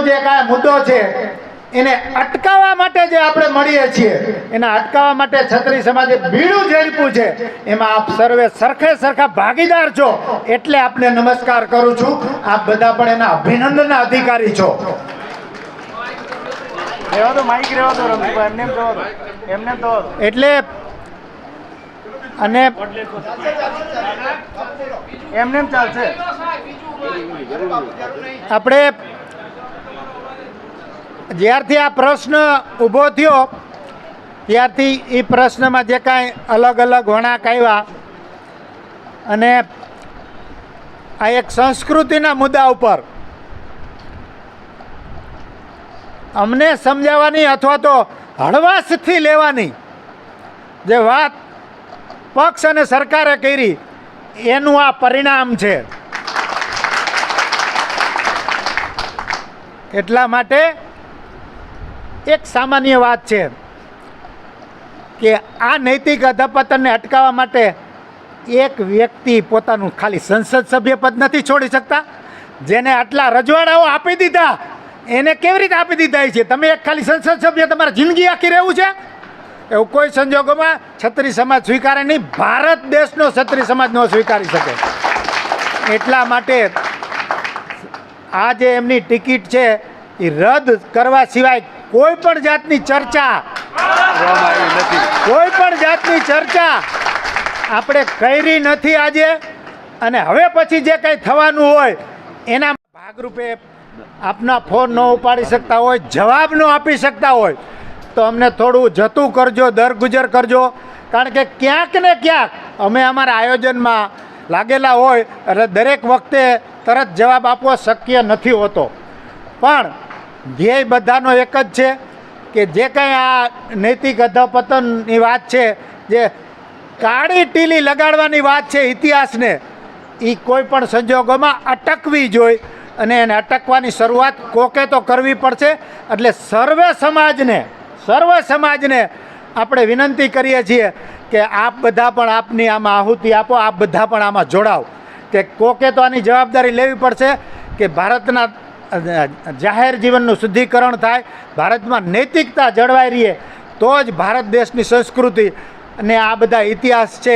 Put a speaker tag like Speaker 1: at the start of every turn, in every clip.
Speaker 1: જે કાંઈ મુદ્દો છે એને અટકાવવા માટે જે આપણે મળીએ છીએ એના અટકાવવા માટે છત્રી સમાજે બીડું ઝડપ્યું છે, એમાં આપ સર્વે સરખે સરખા ભાગીદાર છો એટલે આપને નમસ્કાર કરું છું. આપ બધા પણ એના અભિનંદનના અધિકારી છો. એટલે અને એમને ચાલશે. આપણે જ્યારથી આ પ્રશ્ન ઊભો થયો ત્યારથી એ પ્રશ્નમાં જે કાંઈ અલગ અલગ વળાંક આવ્યા અને આ એક સંસ્કૃતિના મુદ્દા ઉપર અમને સમજાવવાની અથવા તો હળવાશથી લેવાની જે વાત પક્ષ અને સરકારે કરી એનું આ પરિણામ છે. એટલા માટે એક સામાન્ય વાત છે કે આ નૈતિક અધપતનને અટકાવવા માટે એક વ્યક્તિ પોતાનું ખાલી સંસદ સભ્ય પદ નથી છોડી શકતા. જેને આટલા રજવાડાઓ આપી દીધા એને કેવી રીતે આપી દીધા છે? તમે એક ખાલી સંસદ સભ્ય તમારા જિંદગી આખી રહેવું છે? એવું કોઈ સંજોગોમાં ક્ષત્રિય સમાજ સ્વીકારે નહીં. ભારત દેશનો ક્ષત્રિય સમાજ ન સ્વીકારી શકે. એટલા માટે આ જે એમની ટિકિટ છે એ રદ કરવા સિવાય કોઈ પણ જાતની ચર્ચા આપણે કરી નથી આજે. અને હવે પછી જે કંઈ થવાનું હોય એના ભાગરૂપે આપના ફોન ન ઉપાડી શકતા હોય, જવાબ ન આપી શકતા હોય તો અમને થોડું જતું કરજો, દરગુજર કરજો. કારણ કે ક્યાંક ને ક્યાંક અમે અમારા આયોજનમાં લાગેલા હોય એટલે દરેક વખતે તરત જવાબ આપવો શક્ય નથી હોતો. પણ ધ્યેય બધાનો એક જ છે કે જે કંઈ આ નૈતિક અધપતનની વાત છે, જે કાળી ટીલી લગાડવાની વાત છે ઇતિહાસને, એ કોઈ પણ સંજોગોમાં અટકવી જોઈએ અને એને અટકવાની શરૂઆત કોકે તો કરવી પડશે. એટલે સર્વે સમાજને આપણે વિનંતી કરીએ છીએ કે આપ બધા પણ આપની આમાં આહુતિ આપો, આપ બધા પણ આમાં જોડાવ. કે કોકે તો આની જવાબદારી લેવી પડશે કે ભારતના જાહેર જીવનનું શુદ્ધિકરણ થાય, ભારતમાં નૈતિકતા જળવાઈ રહે તો જ ભારત દેશની સંસ્કૃતિ અને આ બધા ઇતિહાસ છે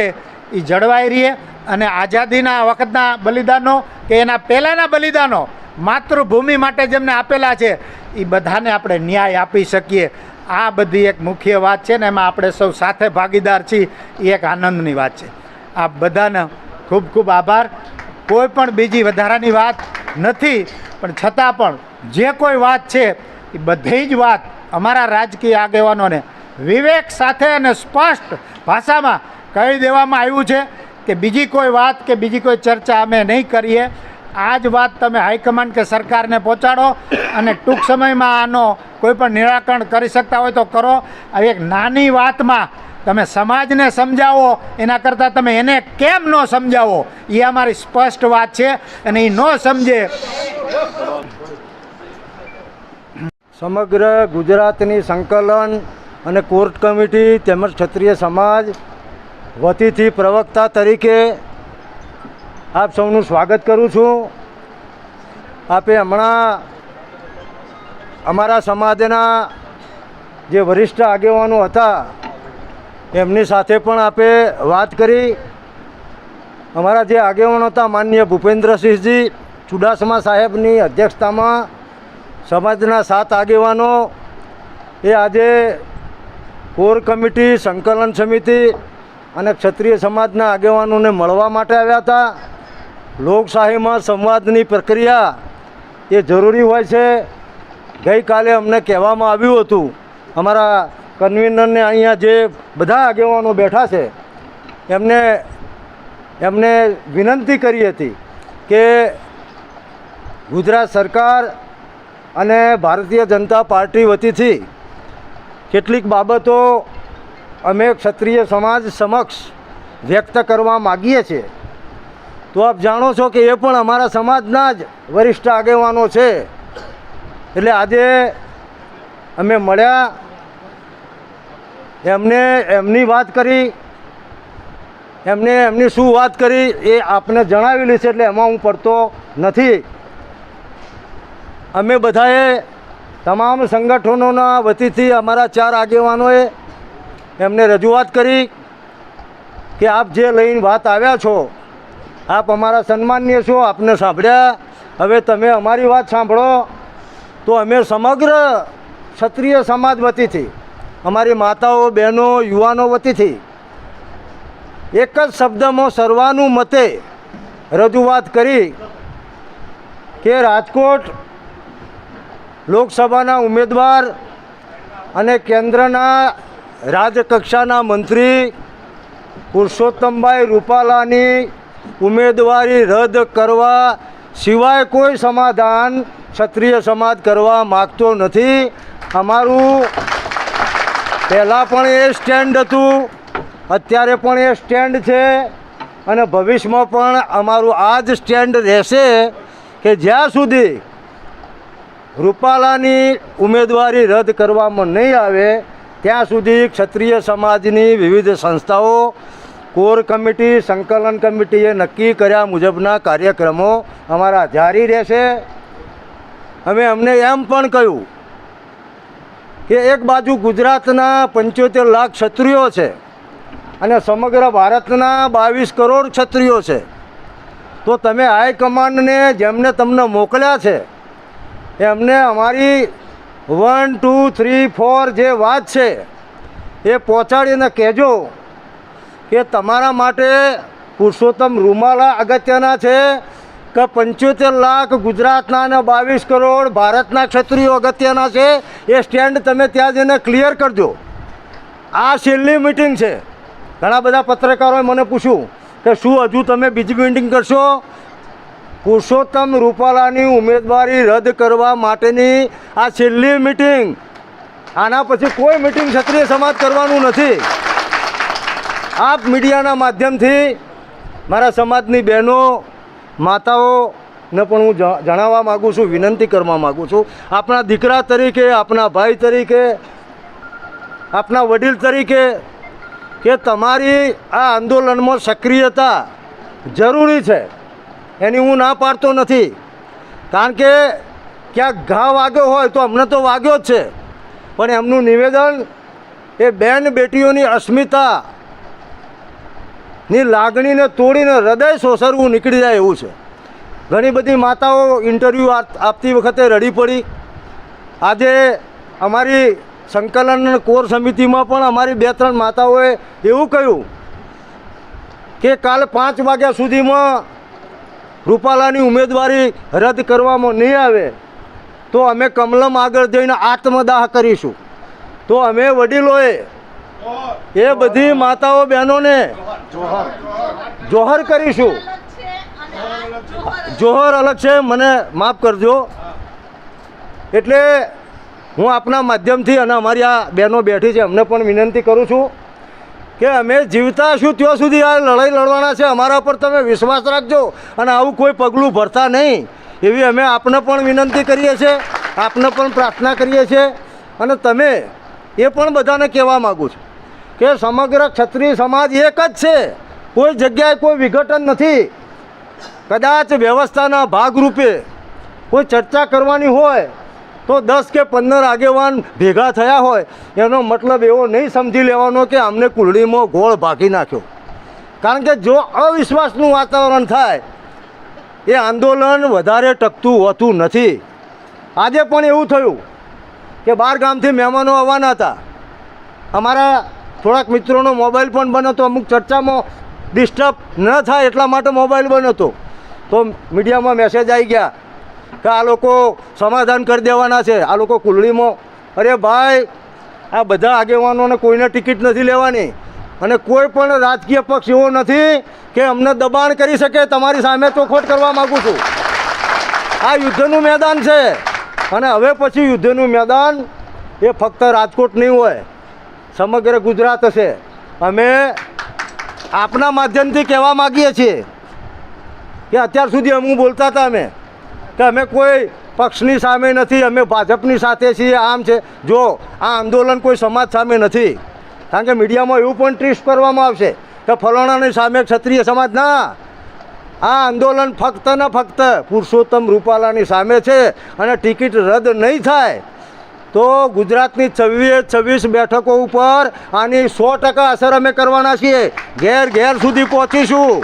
Speaker 1: એ જળવાઈ રહે. અને આઝાદીના વખતના બલિદાનો કે એના પહેલાંના બલિદાનો માતૃભૂમિ માટે જેમને આપેલા છે એ બધાને આપણે ન્યાય આપી શકીએ. આ બધી એક મુખ્ય વાત છે ને એમાં આપણે સૌ સાથે ભાગીદાર છીએ. એ એક આનંદની વાત છે. આ બધાને ખૂબ ખૂબ આભાર. કોઈ પણ બીજી વધારાની વાત નથી, પણ છતાં પણ જે કોઈ વાત છે એ બધી જ વાત અમારા રાજકીય આગેવાનોને વિવેક સાથે અને સ્પષ્ટ ભાષામાં કહી દેવામાં આવ્યું છે કે બીજી કોઈ વાત કે બીજી કોઈ ચર્ચા અમે નહીં કરીએ. આ જ વાત તમે હાઈકમાન્ડ કે સરકારને પહોંચાડો અને ટૂંક સમયમાં આનો કોઈ પણ નિરાકરણ કરી શકતા હોય તો કરો. આવી એક નાની વાતમાં તમે સમાજને સમજાવો એના કરતાં તમે એને કેમ ન સમજાવો એ અમારી સ્પષ્ટ વાત છે. અને એ ન સમજે.
Speaker 2: સમગ્ર ગુજરાતની સંકલન અને કોર્ટ કમિટી તેમજ ક્ષત્રિય સમાજ વતીથી પ્રવક્તા તરીકે આપ સૌનું સ્વાગત કરું છું. આપે હમણાં અમારા સમાજના જે વરિષ્ઠ આગેવાનો હતા એમની સાથે પણ આપે વાત કરી. અમારા જે આગેવાનો હતા માનનીય ભૂપેન્દ્રસિંહજી ચુડાસમા સાહેબની અધ્યક્ષતામાં સમાજના 7 આગેવાનો એ આજે કોર કમિટી, સંકલન સમિતિ અને ક્ષત્રિય સમાજના આગેવાનોને મળવા માટે આવ્યા હતા. લોકશાહીમાં સંવાદની પ્રક્રિયા એ જરૂરી હોય છે. ગઈકાલે અમને કહેવામાં આવ્યું હતું, અમારા કન્વીનરને અહીંયા જે બધા આગેવાનો બેઠા છે એમને વિનંતી કરી હતી કે ગુજરાત સરકાર અને ભારતીય જનતા પાર્ટી વતીથી કેટલીક બાબતો અમે ક્ષત્રિય સમાજ સમક્ષ વ્યક્ત કરવા માગીએ છીએ. તો આપ જાણો છો કે એ પણ અમારા સમાજના જ વરિષ્ઠ આગેવાનો છે. એટલે આજે અમે મળ્યા, એમની વાત કરી, એમની શું વાત કરી એ આપને જણાવેલી છે, એટલે એમાં હું પડતો નથી. અમે બધાએ તમામ સંગઠનોના વતીથી અમારા 4 આગેવાનોએ એમને રજૂઆત કરી કે આપ જે લઈને વાત આવ્યા છો, આપ અમારા સન્માનીય છો, આપને સાંભળ્યા, હવે તમે અમારી વાત સાંભળો. તો અમે સમગ્ર ક્ષત્રિય સમાજ વતીથી, અમારી માતાઓ, બહેનો, યુવાનો વતીથી એક જ શબ્દમાં સર્વાનુમતે રજૂઆત કરી કે રાજકોટ લોકસભાના ઉમેદવાર અને કેન્દ્રના રાજકક્ષાના મંત્રી પુરુષોત્તમભાઈ રૂપાલાની ઉમેદવારી રદ કરવા સિવાય કોઈ સમાધાન ક્ષત્રિય સમાજ કરવા માગતો નથી. અમારું પહેલાં પણ એ સ્ટેન્ડ હતું, અત્યારે પણ એ સ્ટેન્ડ છે અને ભવિષ્યમાં પણ અમારું આ જ સ્ટેન્ડ રહેશે કે જ્યાં સુધી રૂપાલાની ઉમેદવારી રદ કરવામાં નહીં આવે ત્યાં સુધી ક્ષત્રિય સમાજની વિવિધ સંસ્થાઓ, કોર કમિટી, સંકલન કમિટીએ નક્કી કર્યા મુજબના કાર્યક્રમો અમારા જારી રહેશે. અમે અમને એમ પણ કહ્યું કે એક બાજુ ગુજરાતના 75 લાખ ક્ષત્રિયો છે અને સમગ્ર ભારતના 22 કરોડ ક્ષત્રિયો છે, તો તમે હાઈકમાન્ડને જેમને તમને મોકલ્યા છે એમને અમારી 1, 2, 3, 4 જે વાત છે એ પહોંચાડીને કહેજો કે તમારા માટે પુરુષોત્તમ રૂપાલા અગત્યના છે કે 75 લાખ ગુજરાતના અને 22 કરોડ ભારતના ક્ષત્રિયો અગત્યના છે. એ સ્ટેન્ડ તમે ત્યાં જઈને ક્લિયર કરજો. આ છેલ્લી મિટિંગ છે. ઘણા બધા પત્રકારોએ મને પૂછ્યું કે શું હજુ તમે બીજી મિટિંગ કરશો? પુરુષોત્તમ રૂપાલાની ઉમેદવારી રદ કરવા માટેની આ છેલ્લી મિટિંગ. આના પછી કોઈ મિટિંગ ક્ષત્રિય સમાજ કરવાનું નથી. આપ મીડિયાના માધ્યમથી મારા સમાજની બહેનો, માતાઓને પણ હું જણાવવા માગું છું, વિનંતી કરવા માગું છું, આપણા દીકરા તરીકે, આપણા ભાઈ તરીકે, આપના વડીલ તરીકે કે તમારી આ આંદોલનમાં સક્રિયતા જરૂરી છે. એની હું ના પાડતો નથી, કારણ કે ક્યાંક ઘા વાગ્યો હોય તો અમને તો વાગ્યો જ છે, પણ એમનું નિવેદન એ બેન બેટીઓની અસ્મિતાની લાગણીને તોડીને હૃદય સોસરવું નીકળી જાય એવું છે. ઘણી બધી માતાઓ ઇન્ટરવ્યૂ આપતી વખતે રડી પડી. આજે અમારી સંકલન કોર સમિતિમાં પણ અમારી 2-3 માતાઓએ એવું કહ્યું કે કાલ 5 વાગ્યા સુધીમાં રૂપાલાની ઉમેદવારી રદ કરવામાં નહીં આવે તો અમે કમલમ આગળ જઈને આત્મદાહ કરીશું. તો અમે વડીલોએ એ બધી માતાઓ બહેનોને જોહર કરીશું. જોહર અલગ છે, મને માફ કરજો. એટલે હું આપના માધ્યમથી અને અમારી આ બહેનો બેઠી છે અમને પણ વિનંતી કરું છું કે અમે જીવતા છું ત્યાં સુધી આ લડાઈ લડવાના છે. અમારા પર તમે વિશ્વાસ રાખજો અને આવું કોઈ પગલું ભરતા નહીં એવી અમે આપને પણ વિનંતી કરીએ છીએ, આપને પણ પ્રાર્થના કરીએ છીએ. અને તમે એ પણ બધાને કહેવા માગું છું કે સમગ્ર ક્ષત્રિય સમાજ એક જ છે, કોઈ જગ્યાએ કોઈ વિઘટન નથી. કદાચ વ્યવસ્થાના ભાગરૂપે કોઈ ચર્ચા કરવાની હોય તો 10 કે 15 આગેવાન ભેગા થયા હોય એનો મતલબ એવો નહીં સમજી લેવાનો કે અમને કુંડળીમાં ગોળ ભાગી નાખ્યો. કારણ કે જો અવિશ્વાસનું વાતાવરણ થાય એ આંદોલન વધારે ટકતું હોતું નથી. આજે પણ એવું થયું કે 12 ગામથી મહેમાનો આવવાના હતા. અમારા થોડાક મિત્રોનો મોબાઈલ પણ બંધ હતો, અમુક ચર્ચામાં ડિસ્ટર્બ ન થાય એટલા માટે મોબાઈલ બંધ હતો. તો મીડિયામાં મેસેજ આવી ગયા કે આ લોકો સમાધાન કરી દેવાના છે, આ લોકો કુંડળીમાં. અરે ભાઈ, આ બધા આગેવાનોને કોઈને ટિકિટ નથી લેવાની અને કોઈ પણ રાજકીય પક્ષ એવો નથી કે અમને દબાણ કરી શકે. તમારી સામે ચોખવટ કરવા માગું છું. આ યુદ્ધનું મેદાન છે અને હવે પછી યુદ્ધનું મેદાન એ ફક્ત રાજકોટ નહીં હોય, સમગ્ર ગુજરાત હશે. અમે આપના માધ્યમથી કહેવા માગીએ છીએ કે અત્યાર સુધી અમે બોલતા હતા કે અમે કોઈ પક્ષની સામે નથી, અમે ભાજપની સાથે છીએ, આમ છે. જો આ આંદોલન કોઈ સમાજ સામે નથી, કારણ કે મીડિયામાં એવું પણ ટ્વિસ્ટ કરવામાં આવશે કે ફલાણાની સામે ક્ષત્રિય સમાજ. ના, આ આંદોલન ફક્ત ને ફક્ત પુરુષોત્તમ રૂપાલાની સામે છે અને ટિકિટ રદ નહીં થાય તો ગુજરાતની 26 બેઠકો ઉપર આની 100% અસર અમે કરવાના છીએ. ઘેર ઘેર સુધી પહોંચીશું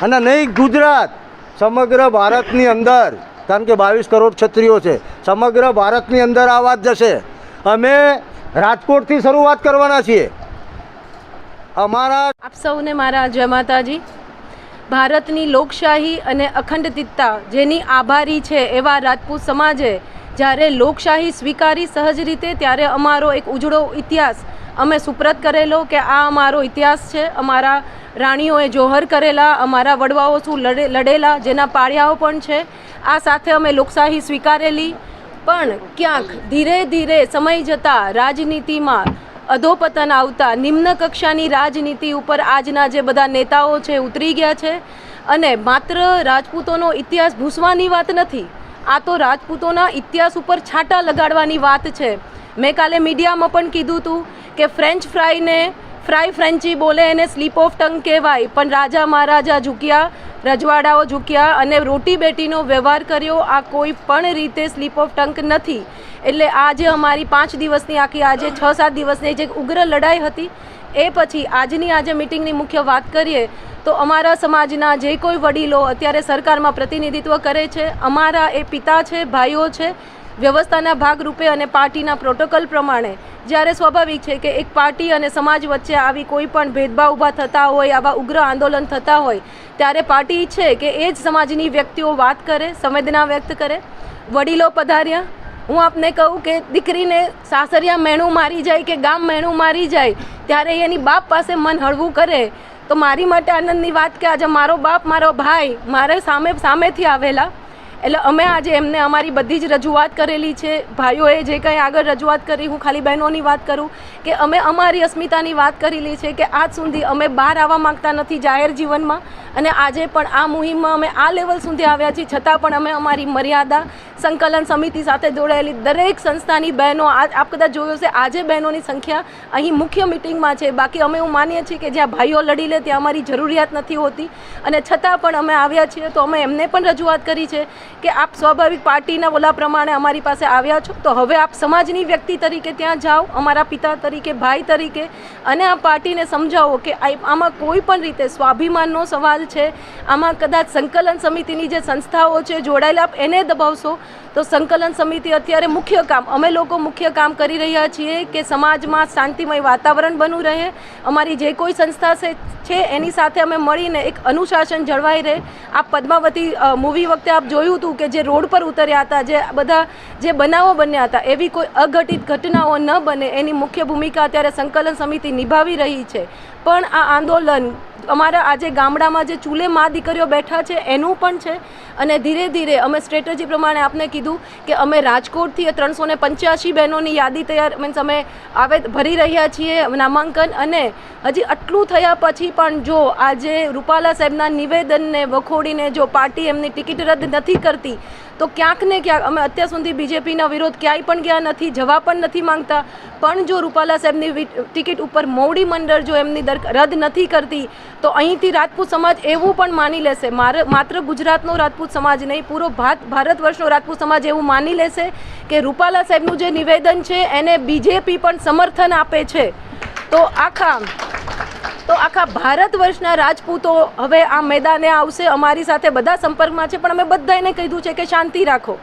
Speaker 2: અને નહીં ગુજરાત, સમગ્ર ભારતની અંદર, કારણ કે 22 કરોડ ક્ષત્રિયો છે, સમગ્ર ભારતની અંદર આ વાત જશે. અમે રાજકોટથી શરૂઆત કરવાના છીએ. અમારા
Speaker 3: આપ સૌને મારા જય માતાજી. ભારતની લોકશાહી અને અખંડિતતા જેની આભારી છે એવા રાજપૂત સમાજે જ્યારે લોકશાહી સ્વીકારી સહજ રીતે, ત્યારે અમારો એક ઉજળો ઇતિહાસ અમે સુપ્રત કરેલો કે આ અમારો ઇતિહાસ છે. અમારા રાણીઓએ જોહર કરેલા, અમારા વડવાઓ શું લડેલા, જેના પાળિયાઓ પણ છે. આ સાથે અમે લોકશાહી સ્વીકારેલી. પણ ક્યાંક ધીરે ધીરે સમય જતાં રાજનીતિમાં અધોપતન આવતા નિમ્ન કક્ષાની રાજનીતિ ઉપર આજના જે બધા નેતાઓ છે ઉતરી ગયા છે. અને માત્ર રાજપૂતોનો ઇતિહાસ ભૂસવાની વાત નથી, આ તો રાજપૂતોના ઇતિહાસ ઉપર છાંટા લગાડવાની વાત છે. મેં કાલે મીડિયામાં પણ કીધું હતું કે ફ્રેન્ચ ફ્રાઈને ફ્રાય ફ્રેન્ચી બોલે એને સ્લીપ ઓફ ટંગ કહેવાય, પણ રાજા મહારાજા ઝૂક્યા, રજવાડાઓ ઝૂક્યા અને રોટી બેટીનો વ્યવહાર કર્યો. આ કોઈ પણ રીતે સ્લીપ ઓફ ટંગ નથી. એટલે આજે અમારી 5 દિવસની આખી આજે 6-7 દિવસની જે ઉગ્ર લડાઈ હતી એ પછી આજની આજે મિટિંગની મુખ્ય વાત કરીએ તો અમારા સમાજના જે કોઈ વડીલો અત્યારે સરકારમાં પ્રતિનિધિત્વ કરે છે, અમારા એ પિતા છે, ભાઈઓ છે, વ્યવસ્થાના ભાગરૂપે અને પાર્ટીના પ્રોટોકોલ પ્રમાણે જ્યારે સ્વાભાવિક છે કે એક પાર્ટી અને સમાજ વચ્ચે આવી કોઈ પણ ભેદભાવ ઊભા થતા હોય, આવા ઉગ્ર આંદોલન થતા હોય, ત્યારે પાર્ટી ઈચ્છે કે એ જ સમાજની વ્યક્તિઓ વાત કરે, સંવેદના વ્યક્ત કરે. વડીલો પધાર્યા. હું આપને કહું કે દીકરીને સાસરિયા મેણું મારી જાય કે ગામ મેણું મારી જાય ત્યારે એની બાપ પાસે મન હળવું કરે, તો મારી માટે આનંદની વાત કે આજે મારો બાપ, મારો ભાઈ મારે સામેથી આવેલા. એટલે અમે આજે એમને અમારી બધી જ રજૂઆત કરેલી છે. ભાઈઓએ જે કંઈ આગળ રજૂઆત કરી, હું ખાલી બહેનોની વાત કરું કે અમે અમારી અસ્મિતાની વાત કરેલી છે કે આજ સુધી અમે બહાર આવવા માંગતા નથી જાહેર જીવનમાં, અને આજે પણ આ મુહિમમાં અમે આ લેવલ સુધી આવ્યા છીએ. છતાં પણ અમે અમારી મર્યાદા સંકલન સમિતિ સાથે જોડાયેલી દરેક સંસ્થાની બહેનો, આપ કદાચ જોયો છે આજે બહેનોની સંખ્યા અહીં મુખ્ય મિટિંગમાં છે. બાકી અમે એવું માનીએ છીએ કે જ્યાં ભાઈઓ લડી લે ત્યાં અમારી જરૂરિયાત નથી હોતી, અને છતાં પણ અમે આવ્યા છીએ. તો અમે એમને પણ રજૂઆત કરી છે કે આપ સ્વાભાવિક પાર્ટીના ઓલા પ્રમાણે અમારી પાસે આવ્યા છો, તો હવે આપ સમાજની વ્યક્તિ તરીકે ત્યાં જાઓ, અમારા પિતા તરીકે, ભાઈ તરીકે, અને આ પાર્ટીને સમજાવો કે આમાં કોઈ પણ રીતે સ્વાભિમાનનો સવાલ છે. આમાં કદાચ સંકલન સમિતિની જે સંસ્થાઓ છે જોડાયેલા, આપ એને દબાવશો તો સંકલન સમિતિ અત્યારે મુખ્ય કામ, અમે લોકો મુખ્ય કામ કરી રહ્યા છીએ કે સમાજમાં શાંતિમય વાતાવરણ બન્યું રહે. અમારી જે કોઈ સંસ્થા છે એની સાથે અમે મળીને એક અનુશાસન જળવાઈ રહે. આપ પદ્માવતી મૂવી વખતે આપ જોયું હતું કે જે રોડ પર ઉતર્યા હતા, જે બધા જે બનાવો બન્યા હતા, એવી કોઈ અઘટિત ઘટનાઓ ન બને એની મુખ્ય ભૂમિકા અત્યારે સંકલન સમિતિ નિભાવી રહી છે. પણ આ આંદોલન અમારા આજે ગામડામાં જે ચૂલે મા દીકરીઓ બેઠા છે એનું પણ છે. અને ધીરે ધીરે અમે સ્ટ્રેટેજી પ્રમાણે આપને કીધું કે અમે રાજકોટથી 385 બહેનોની યાદી તૈયાર મીન્સ અમે ભરી રહ્યા છીએ નામાંકન. અને હજી આટલું થયા પછી પણ જો આજે રૂપાલા સાહેબના નિવેદનને વખોડીને જો પાર્ટી એમની ટિકિટ રદ નથી કરતી તો ક્યાંક ને ક્યાંક અમે અત્યાર સુધી બીજેપીના વિરોધ ક્યાંય પણ ગયા નથી, જવા પણ નથી માંગતા. પણ જો રૂપાલા સાહેબની ટિકિટ ઉપર મોવડી મંડળ જો એમની રદ નથી કરતી તો અહીંથી રાજપૂત સમાજ એવું પણ માની લેશે, માત્ર ગુજરાતનો રાજપૂત સમાજ નહીં, પૂરો ભારત વર્ષનો રાજપૂત સમાજ એવું માની લેશે કે રૂપાલા સાહેબનું જે નિવેદન છે એને બીજેપી પણ સમર્થન આપે છે. તો આખા ભારત વર્ષના રાજપૂતો હવે આ મેદાને આવશે. અમારી સાથે બધા સંપર્કમાં છે, પણ અમે બધાને કીધું છે કે શાંતિ રાખો.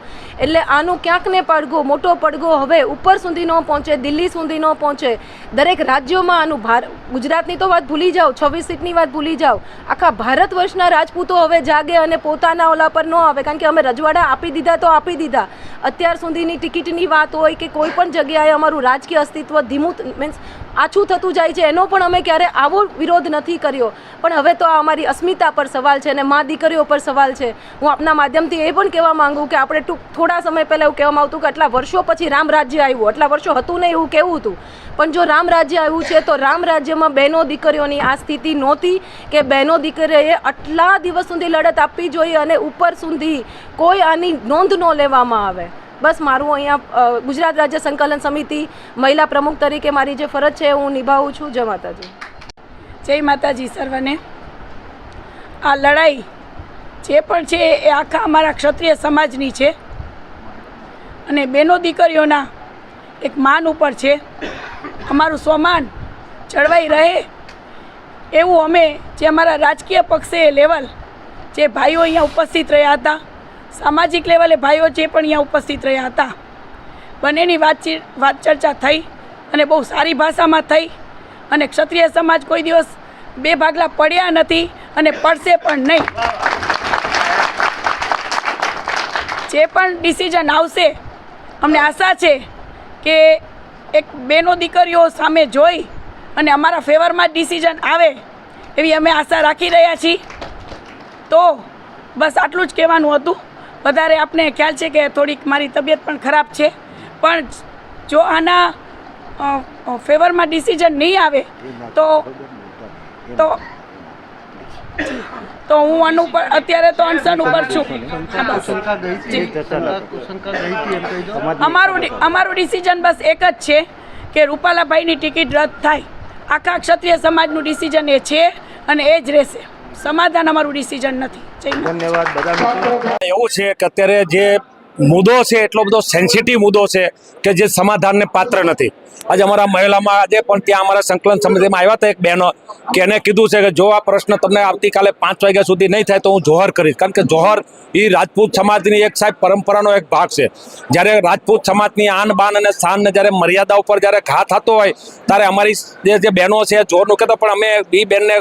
Speaker 3: એટલે આનું ક્યાંક ને મોટો પડઘો હવે ઉપર સુધી ન પહોંચે, દિલ્હી સુધી ન પહોંચે. દરેક રાજ્યોમાં આનું ગુજરાતની તો વાત ભૂલી જાઓ, 26 સીટની વાત ભૂલી જાઓ, આખા ભારત વર્ષના રાજપૂતો હવે જાગે અને પોતાના ઓલા પર ન આવે. કારણ કે અમે રજવાડા આપી દીધા તો આપી દીધા. અત્યાર સુધીની ટિકિટની વાત હોય કે કોઈ પણ જગ્યાએ અમારું રાજકીય અસ્તિત્વ ધીમું મીન્સ આછું થતું જાય છે, એનો પણ અમે ક્યારે આવો વિરોધ નથી કર્યો. પણ હવે તો આ અમારી અસ્મિતા પર સવાલ છે અને મા દીકરીઓ પર સવાલ છે. હું આપના માધ્યમથી એ પણ કહેવા માંગુ કે આપણે થોડા સમય પહેલાં એવું કહેવામાં આવતું કે આટલા વર્ષો પછી રામ રાજ્ય આવ્યું, આટલા વર્ષો હતું નહીં એવું કહેવું હતું. પણ જો રામ રાજ્ય આવ્યું છે તો રામ રાજ્યમાં બહેનો દીકરીઓની આ સ્થિતિ નહોતી કે બહેનો દીકરીઓએ આટલા દિવસ સુધી લડત આપવી જોઈએ અને ઉપર સુધી કોઈ આની નોંધ ન લેવામાં આવે. બસ મારું અહીંયા ગુજરાત રાજ્ય સંકલન સમિતિ મહિલા પ્રમુખ તરીકે મારી જે ફરજ છે હું નિભાવું છું. જય માતાજી.
Speaker 4: જય માતાજી સર્વને. આ લડાઈ જે પણ છે એ આખા અમારા ક્ષત્રિય સમાજની છે અને બહેનો દીકરીઓના એક માન ઉપર છે. અમારું સ્વમાન જળવાઈ રહે એવું અમે જે અમારા રાજકીય પક્ષે લેવલ જે ભાઈઓ અહીંયા ઉપસ્થિત રહ્યા હતા, સામાજિક લેવલે ભાઈઓ જે પણ અહીંયા ઉપસ્થિત રહ્યા હતા, બંનેની વાત ચર્ચા થઈ અને બહુ સારી ભાષામાં થઈ. અને ક્ષત્રિય સમાજ કોઈ દિવસ બે ભાગલા પડ્યા નથી અને પડશે પણ નહીં. જે પણ ડિસિઝન આવશે અમને આશા છે કે એક બેનો દીકરીઓ સામે જોઈ અને અમારા ફેવરમાં જ ડિસિઝન આવે એવી અમે આશા રાખી રહ્યા છીએ. તો બસ આટલું જ કહેવાનું હતું. વધારે આપને ખ્યાલ છે કે થોડીક મારી તબિયત પણ ખરાબ છે, પણ જો આના ફેવરમાં ડિસિઝન નહીં આવે તો હું આનું પર અત્યારે તો અનશન ઉપર છું. અમારું ડિસિઝન બસ એક જ છે કે રૂપાલાભાઈની ટિકિટ રદ થાય. આખા ક્ષત્રિય સમાજનું ડિસિઝન એ છે અને એ જ રહેશે. સમાધાન અમારું ડિસિઝન નથી.
Speaker 2: ધન્યવાદ બધા મિત્રો.
Speaker 5: એવું છે કે અત્યારે જે મુદ્દો છે એટલો બધો સેન્સિટિવ મુદ્દો છે કે જે સમાધાનને પાત્ર નથી. આજે અમારા મહિલામાં આજે પણ ત્યાં અમારા સંકલન સમિતિમાં આવ્યા હતા એક બહેનો કે એને કીધું છે કે જો આ પ્રશ્ન તમને આવતીકાલે 5 વાગ્યા સુધી નહીં થાય તો હું જોહર કરીશ. કારણ કે જોહર એ રાજપૂત સમાજની એક સાહેબ પરંપરાનો એક ભાગ છે. જ્યારે રાજપૂત સમાજની આન બાન અને શાનને જ્યારે મર્યાદા ઉપર જ્યારે ઘા થતો હોય ત્યારે અમારી જે બહેનો છે જોહરનું કહેતો, પણ અમે એ બેનને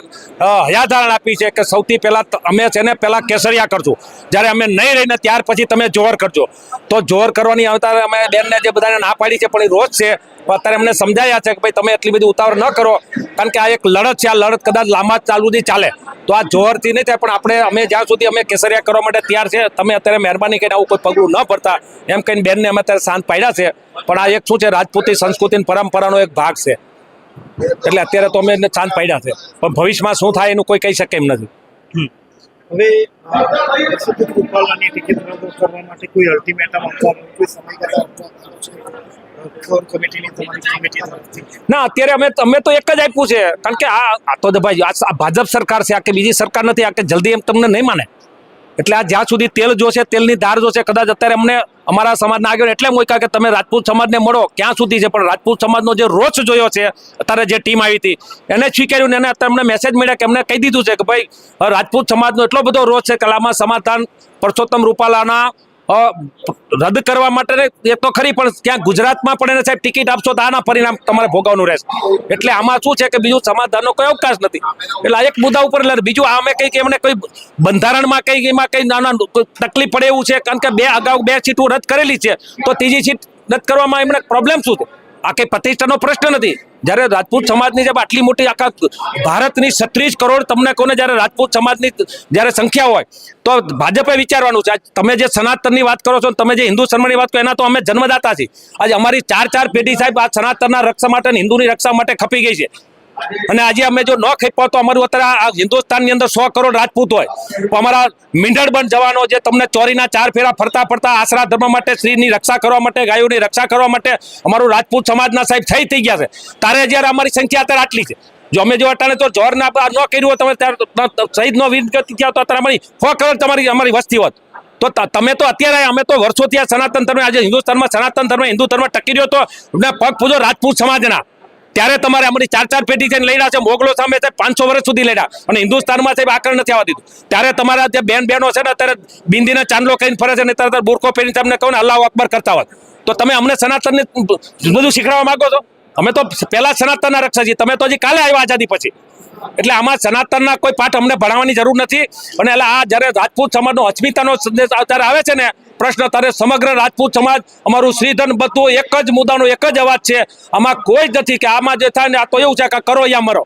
Speaker 5: હયાધારણ આપી છે કે સૌથી પહેલાં અમે છે ને પહેલાં કેસરિયા કરશું, જ્યારે અમે નહીં રહીને ત્યાર પછી તમે જોહર કરજો. તો જોહર કરવાની અત્યારે અમે બેનને જે બધાને ના પાડી છે પણ એ રોજ છે. અત્યારે અમને સમજાયા છે કે ભાઈ તમે એટલી બધી ઉતાવળ ન કરો, કારણ કે આ એક લડત છે. આ લડત કદાચ લાંબા ચાલુથી ચાલે તો આ જોહરથી નહીં થાય, પણ આપણે અમે જ્યાં સુધી અમે કેસરિયા કરવા માટે તૈયાર છે. તમે અત્યારે મહેરબાની કરીને આવું કોઈ પગલું ન ભરતા એમ કહીને બેનને અમે અત્યારે શાંત પાડ્યા છે. પણ આ એક શું છે, રાજપૂતી સંસ્કૃતિ પરંપરાનો એક ભાગ છે. એટલે અત્યારે તો અમે એને શાંત પાડ્યા છે, પણ ભવિષ્યમાં શું થાય એનું કોઈ કહી શકે એમ નથી.
Speaker 6: હવે રૂપાલાની ટિકિટ રદ કરવા માટે કોઈ અલ્ટિમેટમ આપવાનું, કોઈ સમયગાળા આપવાનો છે કોર કમિટીની તમારી કમિટી તરફથી?
Speaker 5: ના, અત્યારે અમે તો એક જ આપ્યું છે, કારણ કે આ તો ભાઈ આ ભાજપ સરકાર છે, આ કે બીજી સરકાર નથી. આ કે જલ્દી એમ તમને નહીં માને. એટલે આ જ્યાં સુધી તેલ જોશે, તેલની ધાર જોશે, કદાચ અત્યારે અમને અમારા સમાજના આગળ એટલે મૂક્યા કે તમે રાજપૂત સમાજને મળો ક્યાં સુધી છે, પણ રાજપૂત સમાજનો જે રોષ જોયો છે અત્યારે જે ટીમ આવી હતી એને સ્વીકાર્યું ને એને અત્યારે અમને મેસેજ મળ્યા કે એમને કહી દીધું છે કે ભાઈ રાજપૂત સમાજનો એટલો બધો રોષ છે કે આમાં સમાધાન પરસોત્તમ રૂપાલાના રદ કરવા માટે એ તો ખરી, પણ ત્યાં ગુજરાતમાં પણ એને સાહેબ ટિકિટ આપશો તો આના પરિણામ તમારે ભોગવવાનું રહેશે. એટલે આમાં શું છે કે બીજું સમાધાનનો કોઈ અવકાશ નથી. એટલે આ એક મુદ્દા ઉપર એટલે બીજું આ અમે કંઈક એમને કોઈ બંધારણમાં કંઈક એમાં કંઈ નાના તકલીફ પડે એવું છે, કારણ કે અગાઉ 2 સીટો રદ કરેલી છે, તો ત્રીજી સીટ રદ કરવામાં એમને પ્રોબ્લેમ શું છે? આ કંઈ પ્રતિષ્ઠાનો પ્રશ્ન નથી. જ્યારે રાજપૂત સમાજની જે આટલી મોટી આખા ભારતની 36 કરોડ તમને કોને જ્યારે રાજપૂત સમાજની જ્યારે સંખ્યા હોય તો ભાજપે વિચારવાનું છે. તમે જે સનાતનની વાત કરો છો, તમે જે હિન્દુ ધર્મની વાત કરો, એના તો અમે જન્મદાતા છીએ. આજે અમારી 4 પેઢી સાહેબ આ સનાતનના રક્ષા માટે હિન્દુની રક્ષા માટે ખપી ગઈ છે. અને આજે અમે જો ન ખેપાવ તો અમારું અત્યારે આ હિન્દુસ્તાનની અંદર 100 કરોડ રાજપૂત હોય તો અમારા મીંઢળબંધ જવાનો જે તમને ચોરીના 4 ફેરા ફરતા ફરતા આશરા ધર્મ માટે, સ્ત્રીની રક્ષા કરવા માટે, ગાયોની રક્ષા કરવા માટે અમારું રાજપૂત સમાજના સાહેબ થઈ ગયા છે. તારે જ્યારે અમારી સંખ્યા અત્યારે આટલી છે, જો અમે જો અટાણે તો જોરના ન કર્યું હોય તમે ત્યારે શહીદનો વીરગતિ થયા તો અત્યારે અમારી 100 કરોડ અમારી વસ્તી હોત. તો તમે તો અત્યારે અમે તો વર્ષોથી આ સનાતન ધર્મ, આજે હિન્દુસ્તાનમાં સનાતન ધર્મ હિન્દુ ધર્મ ટકી રહ્યો તો પગ પૂજો રાજપૂત સમાજના. ત્યારે તમારે અમારી 4 પેઢી થઈને લડ્યા છે. મોગલો સામે 500 વર્ષ સુધી લડ્યા અને હિન્દુસ્તાનમાં સાહેબ આકરણ નથી આવવા દીધું. ત્યારે તમારા જે બહેનો છે ને અત્યારે બિંદીના ચાંદલો કહીને ફરે છે ને ત્યારે બુરકો પહેરીને તમને કહું ને અલ્લાહુ અકબર કરતા હોત તો તમે અમને સનાતનને બધું શીખવાડવા માંગો છો? અમે તો પહેલા સનાતનના રક્ષા છીએ, તમે તો હજી કાલે આવ્યા આઝાદી પછી. એટલે આમાં સનાતનના કોઈ પાઠ અમને ભણાવવાની જરૂર નથી. અને એટલે આ જ્યારે રાજપૂત સમાજનો અસ્મિતાનો સંદેશ અત્યારે આવે છે ને પ્રશ્ન, ત્યારે સમગ્ર રાજપૂત સમાજ અમારું શ્રીધન બધું એક જ મુદ્દાનો એક જ અવાજ છે. આમાં કોઈ જ નથી કે આમાં જે થાય ને આ તો એવું છે કે કરો યા મરો.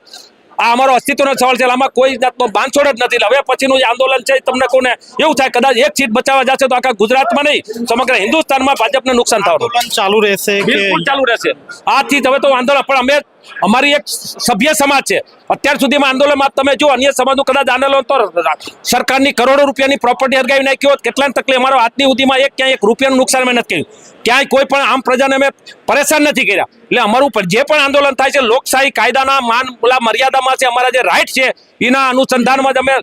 Speaker 5: આ અમારો અસ્તિત્વનો સવાલ છે. આમાં કોઈ જાતનો બાંધછોડ જ નથી. હવે પછીનું જે આંદોલન છે તમને કોને એવું થાય કદાચ એક સીટ બચાવવા જશે તો આખા ગુજરાતમાં નહીં સમગ્ર હિન્દુસ્તાનમાં ભાજપને નુકસાન થવાનું.
Speaker 6: આંદોલન ચાલુ રહેશે?
Speaker 5: બિલકુલ ચાલુ રહેશે. આજથી હવે તો આંદોલન, પણ અમે અમારી એક સભ્ય સમાજ છે. અત્યાર સુધીમાં આંદોલનમાં તમે જો અન્ય સમાજનું કદાચ આંદોલન તો સરકારની કરોડો રૂપિયાની પ્રોપર્ટી હરગાવી નાખી હોત, કેટલાને તકલીફ. અમારો આજની સુધીમાં ક્યાંય 1 રૂપિયાનું નુકસાન અમે નથી કર્યું. ક્યાંય કોઈ પણ આમ પ્રજાને અમે પરેશાન નથી કર્યા. એટલે અમારું જે પણ આંદોલન થાય છે લોકશાહી કાયદાના મર્યાદામાં છે. અમારા જે રાઇટ છે એના અનુસંધાનમાં જ અમે